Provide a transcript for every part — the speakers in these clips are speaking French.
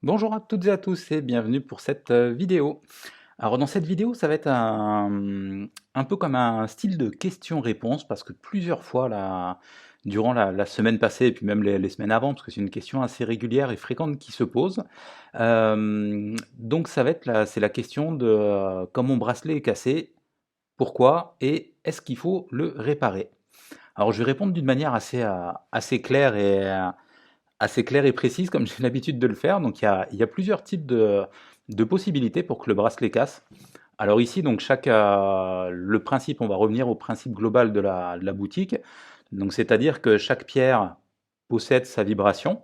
Bonjour à toutes et à tous et bienvenue pour cette vidéo. Alors dans cette vidéo, ça va être un peu comme un style de question-réponse parce que plusieurs fois durant la semaine passée et puis même les semaines avant, parce que c'est une question assez régulière et fréquente qui se pose. Donc ça va être c'est la question de quand mon bracelet est cassé, pourquoi et est-ce qu'il faut le réparer? Alors je vais répondre d'une manière assez claire assez claire et précise comme j'ai l'habitude de le faire. Donc il y a plusieurs types de possibilités pour que le bracelet casse. Alors ici, donc le principe, on va revenir au principe global de la boutique. Donc c'est-à-dire que chaque pierre possède sa vibration.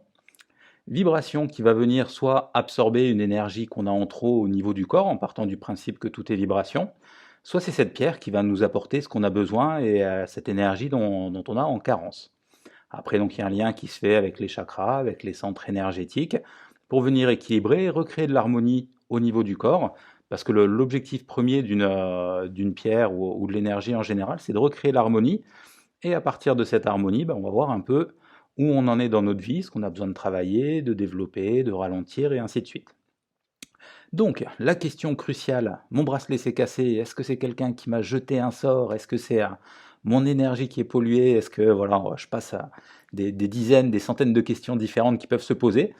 Vibration qui va venir soit absorber une énergie qu'on a en trop au niveau du corps, en partant du principe que tout est vibration, soit c'est cette pierre qui va nous apporter ce qu'on a besoin et cette énergie dont on a en carence. Après, donc, il y a un lien qui se fait avec les chakras, avec les centres énergétiques, pour venir équilibrer et recréer de l'harmonie au niveau du corps. Parce que l'objectif premier d'une pierre ou de l'énergie en général, c'est de recréer l'harmonie. Et à partir de cette harmonie, on va voir un peu où on en est dans notre vie, ce qu'on a besoin de travailler, de développer, de ralentir, et ainsi de suite. Donc, la question cruciale, mon bracelet s'est cassé, est-ce que c'est quelqu'un qui m'a jeté un sort? Est-ce que c'est mon énergie qui est polluée? Est-ce que, voilà, je passe à des dizaines, des centaines de questions différentes qui peuvent se poser.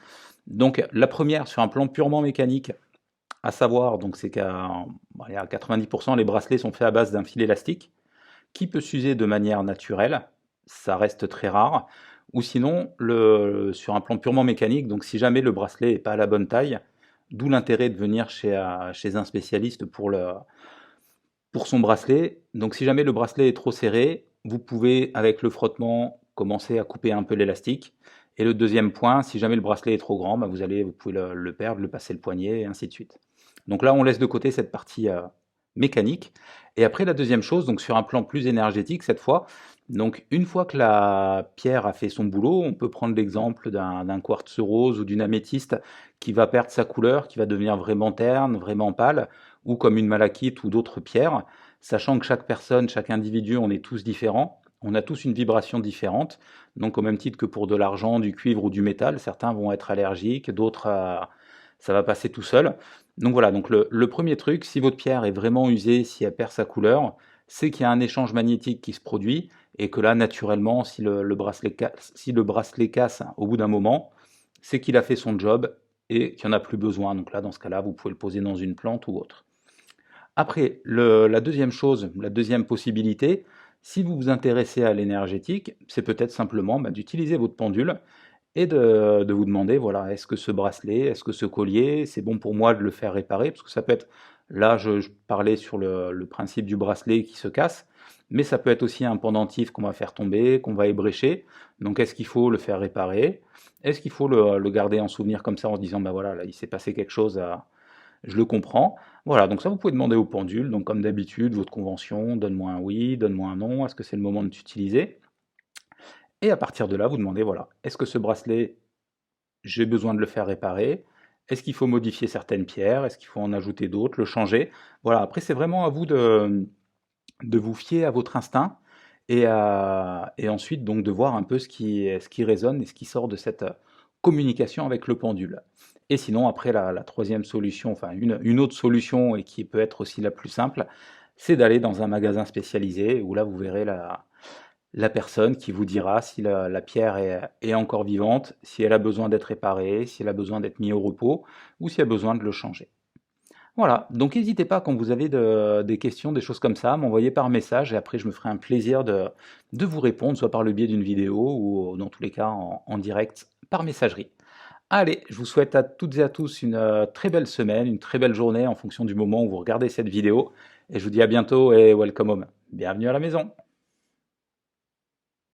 Donc, la première, sur un plan purement mécanique, à savoir, donc c'est qu'à 90%, les bracelets sont faits à base d'un fil élastique qui peut s'user de manière naturelle, ça reste très rare, ou sinon, sur un plan purement mécanique, donc si jamais le bracelet n'est pas à la bonne taille, d'où l'intérêt de venir chez un spécialiste pour son bracelet. Donc si jamais le bracelet est trop serré, vous pouvez, avec le frottement, commencer à couper un peu l'élastique. Et le deuxième point, si jamais le bracelet est trop grand, vous pouvez le perdre, le passer le poignet, et ainsi de suite. Donc là, on laisse de côté cette partie mécanique. Et après, la deuxième chose, donc sur un plan plus énergétique cette fois, donc une fois que la pierre a fait son boulot, on peut prendre l'exemple d'un quartz rose ou d'une améthyste qui va perdre sa couleur, qui va devenir vraiment terne, vraiment pâle, ou comme une malachite ou d'autres pierres, sachant que chaque personne, chaque individu, on est tous différents, on a tous une vibration différente, donc au même titre que pour de l'argent, du cuivre ou du métal, certains vont être allergiques, d'autres ça va passer tout seul. Donc voilà, donc le premier truc, si votre pierre est vraiment usée, si elle perd sa couleur, c'est qu'il y a un échange magnétique qui se produit et que là, naturellement, si le bracelet casse au bout d'un moment, c'est qu'il a fait son job et qu'il n'y en a plus besoin. Donc là, dans ce cas-là, vous pouvez le poser dans une plante ou autre. Après, la deuxième chose, la deuxième possibilité, si vous vous intéressez à l'énergétique, c'est peut-être simplement d'utiliser votre pendule et de vous demander, voilà, est-ce que ce bracelet, est-ce que ce collier, c'est bon pour moi de le faire réparer? Parce que ça peut être, là je parlais sur le principe du bracelet qui se casse, mais ça peut être aussi un pendentif qu'on va faire tomber, qu'on va ébrécher. Donc est-ce qu'il faut le faire réparer? Est-ce qu'il faut le garder en souvenir comme ça en se disant, bah voilà, là il s'est passé quelque chose, je le comprends. Voilà, donc ça vous pouvez demander au pendule, donc comme d'habitude, votre convention, donne-moi un oui, donne-moi un non, est-ce que c'est le moment de t'utiliser? Et à partir de là, vous demandez, voilà, est-ce que ce bracelet, j'ai besoin de le faire réparer? Est-ce qu'il faut modifier certaines pierres? Est-ce qu'il faut en ajouter d'autres, le changer? Voilà, après c'est vraiment à vous de vous fier à votre instinct et ensuite donc de voir un peu ce qui résonne et ce qui sort de cette communication avec le pendule. Et sinon, après la troisième solution, enfin une autre solution et qui peut être aussi la plus simple, c'est d'aller dans un magasin spécialisé où là vous verrez la personne qui vous dira si la pierre est encore vivante, si elle a besoin d'être réparée, si elle a besoin d'être mise au repos ou si elle a besoin de le changer. Voilà, donc n'hésitez pas quand vous avez des questions, des choses comme ça, à m'envoyer par message et après je me ferai un plaisir de vous répondre, soit par le biais d'une vidéo ou dans tous les cas en direct par messagerie. Allez, je vous souhaite à toutes et à tous une très belle semaine, une très belle journée en fonction du moment où vous regardez cette vidéo et je vous dis à bientôt et welcome home. Bienvenue à la maison.